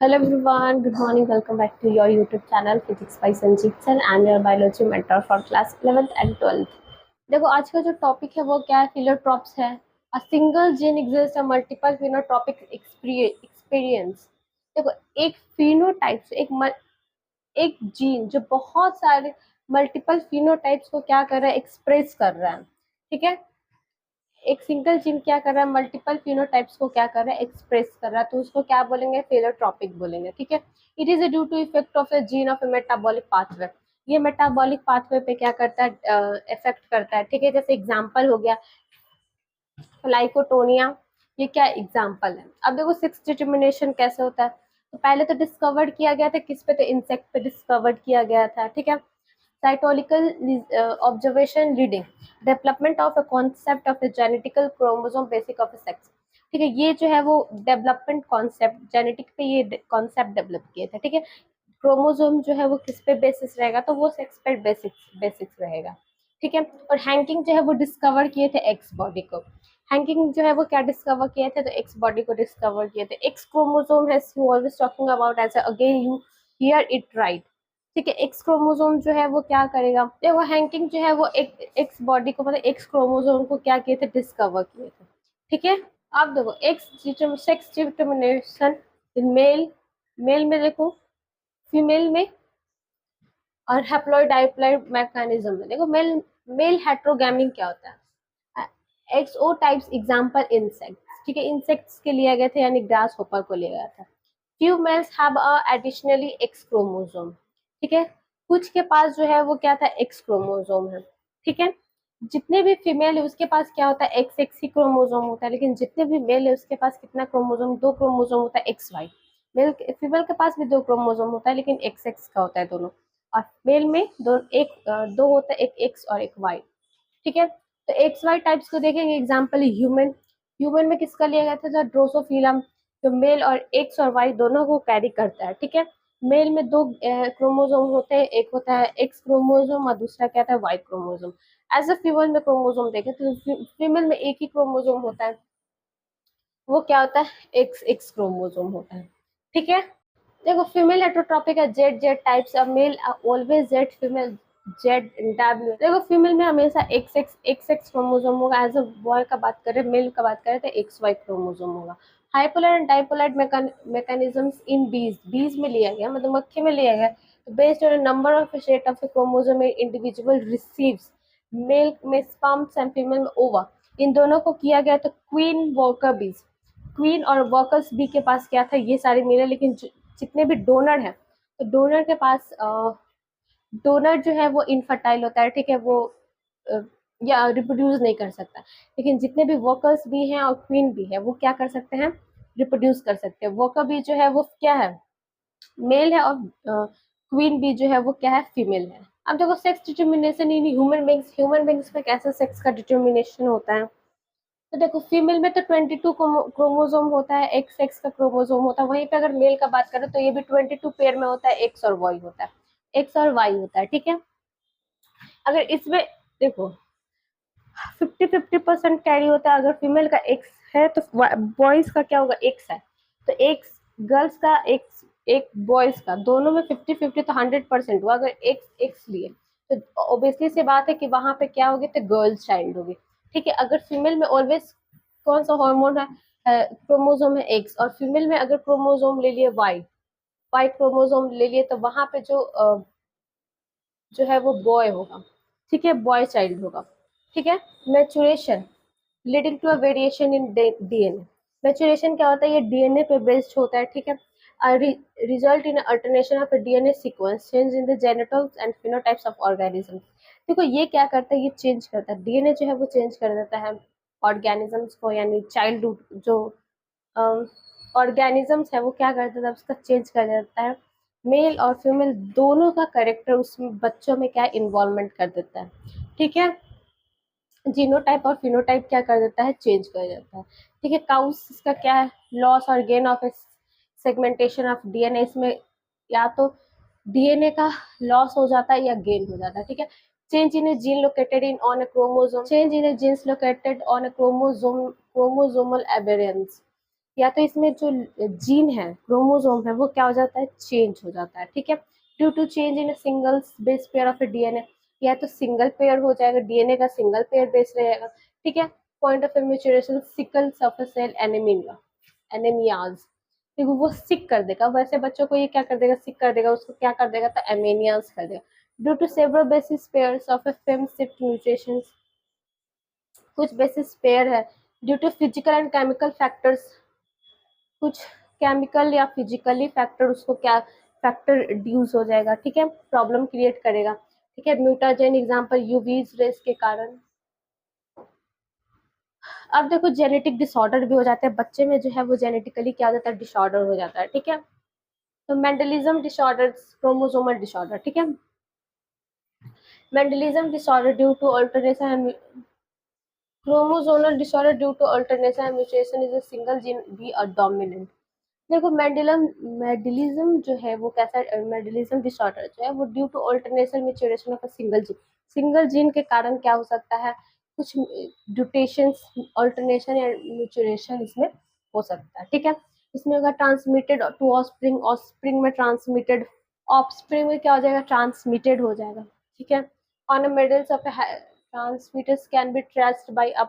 Hello everyone, good morning. Welcome back to your YouTube channel Physics by Sanjeev Sir and your biology mentor for class 11th and 12th. देखो आज का जो topic है वो क्या है, फिनोट्रॉप्स है. A single gene exist a multiple phenotropic experience. देखो एक फिनोटाइप्स एक जीन जो बहुत सारे मल्टीपल फिनोटाइप्स को क्या कर रहा है, एक्सप्रेस कर रहा है. ठीक है, एक सिंगल जीन क्या कर रहा है, मल्टीपल फिनोटाइप्स को क्या कर रहा है, एक्सप्रेस कर रहा है, तो उसको क्या बोलेंगे, फेलोट्रॉपिक बोलेंगे. ठीक है, it is due to effect of a gene of a metabolic pathway. ये मेटाबॉलिक पाथवे पे क्या करता है, इफेक्ट करता है. ठीक है, जैसे एग्जांपल हो गया लाइकोटोनिया, ये क्या एग्जांपल है. अब देखो सिक्स डिटर्मिनेशन कैसे होता है. तो पहले तो डिस्कवर्ड किया गया था किस पे, तो इंसेक्ट पे डिस्कवर्ड किया गया था. ठीक है, cytological observation leading development of a concept of a genetical chromosome basic of a sex. ठीक है, ये जो है वो डेवलपमेंट कॉन्सेप्ट जेनेटिक पे ये कॉन्सेप्ट डेवलप किए थे. ठीक है, क्रोमोसोम जो है वो किस पे बेसिस रहेगा, तो वो सेक्स पे बेसिक्स रहेगा. ठीक है, और हैंकिंग जो है वो डिस्कवर किए थे एक्स बॉडी को. हैंकिंग जो है वो क्या डिस्कवर किए थे, तो एक्स बॉडी को डिस्कवर किए थे. एक्स क्रोमोसोम है you always talking about as again you hear it right. ठीक है, एक्स क्रोमोसोम जो है वो क्या करेगा, देखो हैंकिंग जो है वो एक एक्स बॉडी को मतलब एक्स क्रोमोसोम को क्या किए थे, डिस्कवर किए थे. ठीक है, अब देखो X sex determination in male, male में देखो, फीमेल में, और हैप्लॉइड डाइप्लॉइड मैकेनिज्म में देखो. मेल मेल हेट्रोगैमी क्या होता है, एक्सओ टाइप्स एग्जांपल इंसेक्ट्स. ठीक है, इंसेक्ट्स के लिए गए थे यानी ग्रास होपर को लिया गया था. Few males have a additionally X chromosome. ठीक है, कुछ के पास जो है वो क्या था, एक्स क्रोमोसोम है. ठीक है, जितने भी फीमेल है उसके पास क्या होता है, एक्स एक्स ही क्रोमोसोम होता है. लेकिन जितने भी मेल है उसके पास कितना क्रोमोसोम, दो क्रोमोसोम होता है, एक्स वाई. मेल फीमेल के पास भी दो क्रोमोसोम होता है लेकिन एक्स एक्स का होता है दोनों. और मेल में दो होता है, एक एक्स और एक वाई. ठीक है, तो एक्स वाई टाइप्स को देखेंगे. एग्जाम्पल ह्यूमन, ह्यूमन में किसका लिया गया था, ड्रोसोफिलम, जो मेल और एक्स और वाई दोनों को कैरी करता है. ठीक है, मेल में दो क्रोमोसोम होते हैं, एक होता है एक्स क्रोमोसोम और दूसरा क्या था, Y chromosome. As a female में क्रोमोसोम देखें तो फीमेल में एक ही क्रोमोसोम होता है, वो क्या होता है, एक्स एक्स क्रोमोसोम होता है. ठीक है, देखो फीमेल हेटरोट्रॉपिक है, Z Z types, male always Z, female Z W. देखो फीमेल में हमेशा एक्स एक्स क्रोमोसोम होगा. एज अ बॉय का बात करें, मेल का बात करें तो एक्स वाई क्रोमोसोम होगा. Haploid and diploid mechanisms in bees, bees में लिया गया, मधुमक्खी में लिया गया. Based on number of state of chromosome individual receives, male में स्पर्म्स एंड फीमेल में ओवा. इन दोनों को किया गया तो क्वीन वर्कर बीज, क्वीन और वर्कर्स बी के पास क्या था, ये सारे मिले. लेकिन जितने भी डोनर हैं, तो डोनर के पास डोनर जो है वो इनफर्टाइल होता है. ठीक है, वो अ, या रिप्रोड्यूस नहीं कर सकता. लेकिन जितने भी वर्कर्स भी हैं और क्वीन भी है वो क्या कर सकते हैं, रिप्रोड्यूस कर सकते हैं. वर्कर भी जो है वो क्या है, मेल है, और क्वीन भी जो है वो क्या है, फीमेल है. अब देखो sex determination in human beings में कैसे सेक्स का डिटर्मिनेशन होता है. तो देखो फीमेल में तो 22 क्रोमोसोम होता है, एक्स एक्स का क्रोमोसोम होता है. वहीं पे अगर मेल का बात करें तो ये भी 22 पेयर में होता है, एक्स और वाई होता है, एक्स और वाई होता है. ठीक है, अगर इसमें देखो 50-50% कैरी होता है. अगर फीमेल का एक्स है तो बॉयज का क्या होगा, एक्स है, तो एक्स गर्ल्स का एक्स, एक बॉयज का, दोनों में 50-50 तो 100% हुआ. अगर एक्स एक्स लिए तो ऑब्वियसली सी बात है कि वहां पे क्या होगी, तो गर्ल्स चाइल्ड होगी. ठीक है, अगर फीमेल में ऑलवेज कौन सा हार्मोन है, क्रोमोसोम है एक्स, और फीमेल में अगर क्रोमोसोम ले लिए वाई, वाई क्रोमोसोम ले लिए, तो वहां पे जो है वो बॉय होगा. ठीक है, बॉय चाइल्ड होगा. ठीक है, mutation leading to a variation in DNA. Mutation क्या होता है, ये डीएनए पे बेस्ड होता है. ठीक है, result in alternation of DNA sequence, change in the genotypes and phenotypes of organism. देखो ये क्या करता है, ये चेंज करता है, डीएनए जो है वो चेंज कर देता है ऑर्गेनिजम्स को, यानी चाइल्डहुड जो ऑर्गेनिजम्स है वो क्या कर देता है, उसका चेंज कर देता है. मेल और फीमेल दोनों का कैरेक्टर उसमें बच्चों में क्या इन्वॉल्वमेंट कर देता है. ठीक है, जीनोटाइप और फिनोटाइप क्या कर देता है, चेंज कर देता है. ठीक है, काउस का क्या है, लॉस और gain of segmentation of DNA. इसमें या तो डीएनए का लॉस हो जाता है या गेन हो जाता है. ठीक है, change in a gene located in on a chromosome, change in a genes located on a chromosomal aberrance. या तो इसमें जो जीन है, क्रोमोसोम है, वो क्या हो जाता है, चेंज हो जाता है, ठीक है, due to change in single base pair of a DNA, या तो सिंगल पेयर हो जाएगा, डीएनए का सिंगल पेयर बेस रहेगा, ठीक है। Point of mutation sickle suffer cell anaemia, anaemias, देखो वो सिक कर देगा, वैसे बच्चों को ये क्या कर देगा, सिक कर देगा, उसको क्या कर देगा, तो एमीनियाज कर देगा। Due to several basis pairs of a frame shift mutations, कुछ बेसिस पेयर है due to physical and chemical factors, कुछ केमिकल या फिजिकली फैक्टर उसको क्या फैक्टर ड्यूस हो जाएगा, ठीक है, प्रॉब्लम क्रिएट करेगा, ठीक है। म्यूटाजेन एग्जांपल यूवी रेस के कारण। अब देखो जेनेटिक डिसऑर्डर भी हो जाते हैं बच्चे में, जो है वो जेनेटिकली क्या हो जाता है, डिसऑर्डर हो जाता है, ठीक है। तो मेंडलिज्म डिसऑर्डर, क्रोमोसोमल डिसऑर्डर, ठीक है। Mendelism disorder due to alteration, chromosomal disorder due to alternation and mutation is a single gene be a dominant. देखो मेंडलिज्म जो है वो कैसा, मेंडलिज्म डिसऑर्डर जो है वो due to alternation mutation of a single gene, single gene के कारण क्या हो सकता है, कुछ म्यूटेशंस, अल्टरनेशन या म्यूटेशन इसमें हो सकता है, ठीक है। इसमें अगर ट्रांसमिटेड टू ऑफस्प्रिंग, ऑफस्प्रिंग में ट्रांसमिटेड, ऑफस्प्रिंग में क्या हो जाएगा, ट्रांसमिटेड हो जाएगा, ठीक है। On medals of transmitters can be traced by a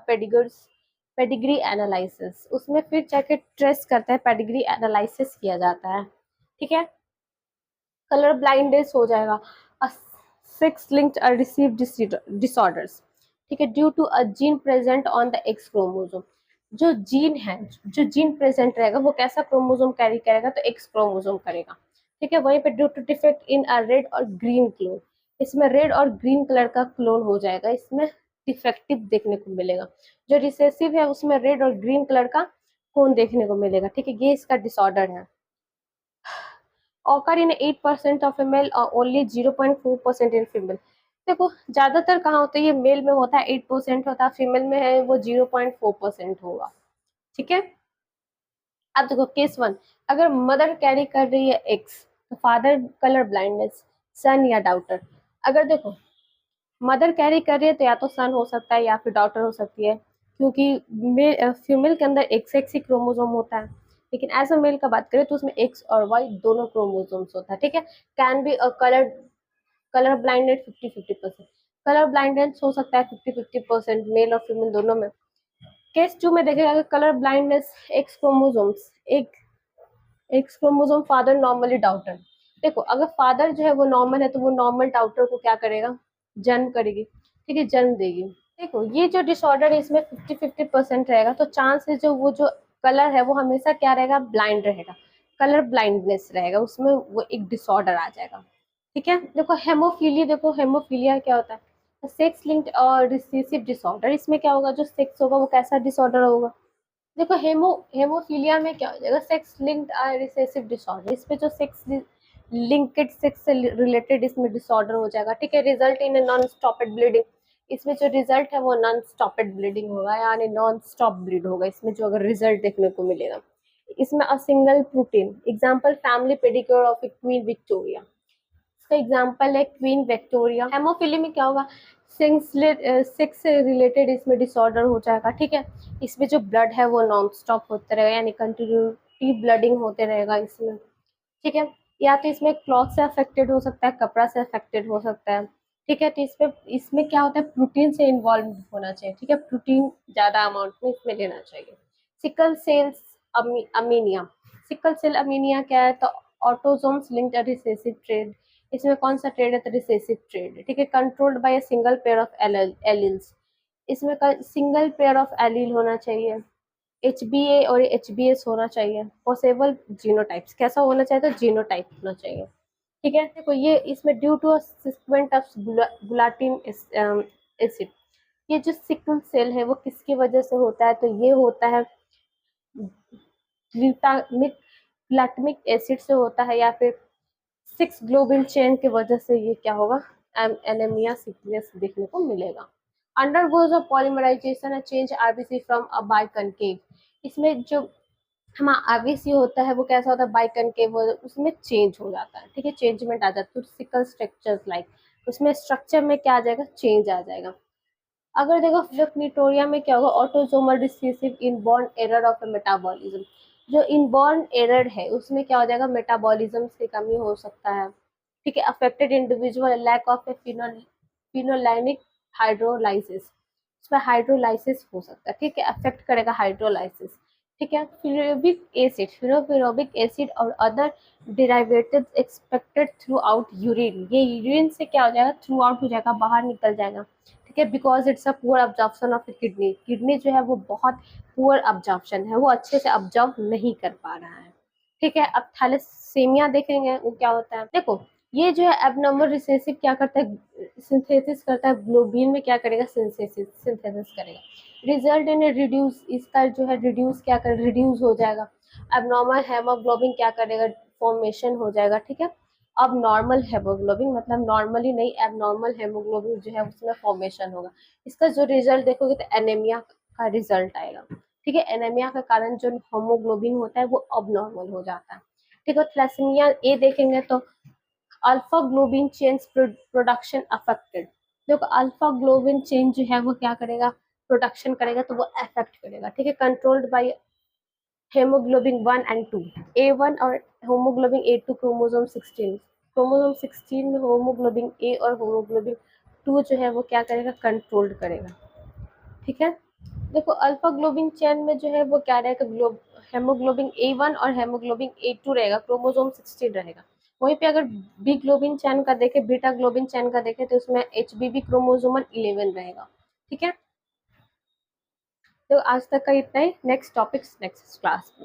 pedigree analysis, उसमें फिर जाके ट्रेस करता है, पेडिग्री एनालिसिस किया जाता है, ठीक है। कलर ब्लाइंडनेस हो जाएगा, सेक्स लिंक्ड रिसीव डिसऑर्डर्स, ठीक है, due a gene present on the x chromosome, जो जीन है, जो जीन प्रेजेंट रहेगा वो कैसा क्रोमोसोम कैरी करेगा, तो एक्स क्रोमोसोम करेगा, ठीक है। वहीं पे due to defect in a red और ग्रीन क्लोन, इसमें रेड और ग्रीन कलर का क्लोन हो जाएगा, इसमें डिफेक्टिव देखने को मिलेगा, जो रिसेसिव है उसमें रेड और ग्रीन कलर का क्लोन देखने को मिलेगा, ठीक है, ये इसका डिसऑर्डर है। occur in 8% of female और only 0.4% in female, देखो ज्यादातर कहाँ होता है, ये मेल में होता है 8% होता है, फीमेल में है वो 0.4% होगा, ठीक है। अब देखो केस वन, अगर मदर कैरी कर रही है एक्स, तो फादर कलर ब्लाइंडनेस, सन या डाउटर। अगर देखो मदर कैरी कर रही है तो या तो सन हो सकता है या फिर डॉटर हो सकती है, क्योंकि फीमेल के अंदर एक्स एक्स ही क्रोमोसोम होता है, लेकिन एज अ मेल का बात करें तो उसमें एक्स और वाई दोनों क्रोमोसोम्स होता है, ठीक है। Can be a colour blinded 50-50%, colour blinded हो सकता है 50-50% मेल और फीमेल दोनों में। केस टू में देखेगा कलर ब्लाइंडनेस एक्स क्रोमोसोम्स, एक x chromosome father normally daughter, देखो अगर फादर जो है वो नॉर्मल है तो वो नॉर्मल डाउटर को क्या करेगा, जन्म करेगी, ठीक है, जन्म देगी। देखो ये जो डिसऑर्डर है इसमें 50-50% रहेगा, तो चांस है जो वो जो कलर है वो हमेशा क्या रहेगा, ब्लाइंड रहेगा, कलर ब्लाइंडनेस रहेगा, उसमें वो एक डिसऑर्डर आ जाएगा, ठीक है। देखो हेमोफीलिया, देखो हेमोफीलिया क्या होता है, सेक्स लिंक्ड और रिसेसिव डिसऑर्डर, इसमें क्या होगा, जो सेक्स होगा वो कैसा डिसऑर्डर होगा, देखो हेमोफीलिया में क्या हो जाएगा, सेक्स लिंक्ड रिसेसिव डिसऑर्डर, इसमें जो सेक्स लिंकेड, सेक्स से रिलेटेड इसमें डिसऑर्डर हो जाएगा, ठीक है। Result in non stopped bleeding, इसमें जो रिजल्ट है वो नॉन स्टॉपेड ब्लीडिंग होगा, यानी नॉन स्टॉप ब्लीड होगा, इसमें जो अगर रिजल्ट देखने को मिलेगा। इसमें a single protein, example family pedicure of A queen Victoria, इसका एग्जांपल है क्वीन विक्टोरिया। हेमोफीलिया में क्या होगा, सेक्स से रिलेटेड इसमें डिसऑर्डर हो जाएगा, ठीक है। इसमें जो ब्लड है वो नॉन स्टॉप होते रहेगा, यानी कंटिन्यूटी ब्लडिंग होते रहेगा इसमें, ठीक है। या तो इसमें क्लॉथ से अफेक्टेड हो सकता है, कपड़ा से अफेक्टेड हो सकता है, ठीक है। तो इसमें इसमें क्या होता है, प्रोटीन से इन्वॉल्व होना चाहिए, ठीक है, प्रोटीन ज्यादा अमाउंट में इसमें लेना चाहिए। Sickle sales anaemia, sickle cell anaemia क्या है, तो ऑटोसोम्स लिंक्ड रिसेसिव ट्रेड, इसमें कौन सा ट्रेड है, तो रिसेसिव ट्रेड है, ठीक है। Controlled by a single pair of alleles, इसमें सिंगल पेयर ऑफ एलील होना चाहिए, HbA और HbS होना चाहिए, पॉसिबल जीनोटाइप्स कैसा होना चाहिए, तो जीनोटाइप होना चाहिए, ठीक है। देखो ये इसमें due to sequent of glutamic acid, ये जो सिकल सेल है वो किसकी वजह से होता है, तो ये होता है ग्लूटामिक एसिड से होता है, या फिर 6 ग्लोबिन चेन की वजह से ये क्या होगा, एनीमिया सिकनेस देखने को मिलेगा। Undergoes a polymerisation a change RBC from a biconcave, इसमें जो हमारा आरबीसी होता है वो कैसा होता है, बाइकनकेव, उसमें चेंज हो जाता है, ठीक है, चेंजमेंट आ जाता है, सिकल स्ट्रक्चर्स लाइक उसमें स्ट्रक्चर में क्या आ जाएगा, चेंज आ जाएगा। अगर देखो फ्लिपनीटोरिया में क्या होगा, autosomal recessive inborn error of metabolism, जो इनबॉर्न एरर है उसमें क्या हो जाएगा, मेटाबॉलिज्म की कमी हो सकता है, ठीक है। Affected individual lack of a phenolinic hydrolysis, उसमें हाइड्रोलाइसिस हो सकता है, ठीक है, अफेक्ट करेगा हाइड्रोलाइसिस, ठीक है। फिनोफिरोबिक एसिड और other derivatives expected throughout urine, ये यूरिन से क्या हो जाएगा, थ्रू आउट हो जाएगा, बाहर निकल जाएगा, ठीक है। Because it's a poor absorption of kidney, kidney जो है वो बहुत पुअर अब्जॉर्प्शन है, वो अच्छे से अब्जॉर्ब नहीं कर पा रहा है, ठीक है। अब थैलेसीमिया देखेंगे वो क्या होता है। देखो ये जो है एबनॉर्मल रिसेसिव क्या करता है, सिंथेसिस करता है, ग्लोबिन में क्या करेगा, सिंथेसिस करेगा, रिजल्ट इन रिड्यूस, इसका जो है रिड्यूस क्या कर, रिड्यूस हो जाएगा। एबनॉर्मल हेमोग्लोबिन क्या करेगा, फॉर्मेशन हो जाएगा, ठीक है। अब नॉर्मल हेमोग्लोबिन मतलब नॉर्मली नहीं, एबनॉर्मल हेमोग्लोबिन जो है उसमें फॉर्मेशन होगा। इसका जो रिजल्ट देखोगे तो एनीमिया का रिजल्ट आएगा, ठीक है। एनीमिया के कारण जो हेमोग्लोबिन होता है वो अब नॉर्मल हो जाता है, ठीक है। थैलेसीमिया ए देखेंगे तो alpha globin chain production affected, देखो अल्फा ग्लोबिन चेन जो है वो क्या करेगा, प्रोडक्शन करेगा, तो वो अफेक्ट करेगा, ठीक है। Controlled by haemoglobin 1 and 2, A1 और होमोग्लोबिन A2, क्रोमोसोम 16, क्रोमोसोम 16 में होमोग्लोबिन ए और होमोग्लोबिन 2 जो है वो क्या करेगा, कंट्रोल्ड करेगा, ठीक है। देखो अल्फा ग्लोबिन चेन में जो है वो क्या रहेगा, हेमोग्लोबिन A1 और हेमोग्लोबिन A2 रहेगा, क्रोमोसोम 16 रहेगा। वहीं पे अगर बी ग्लोबिन चेन का देखे, बीटा ग्लोबिन चेन का देखे तो उसमें HBB क्रोमोसोमल 11 रहेगा, ठीक है। तो आज तक का इतना ही, नेक्स्ट टॉपिक्स नेक्स्ट क्लास में।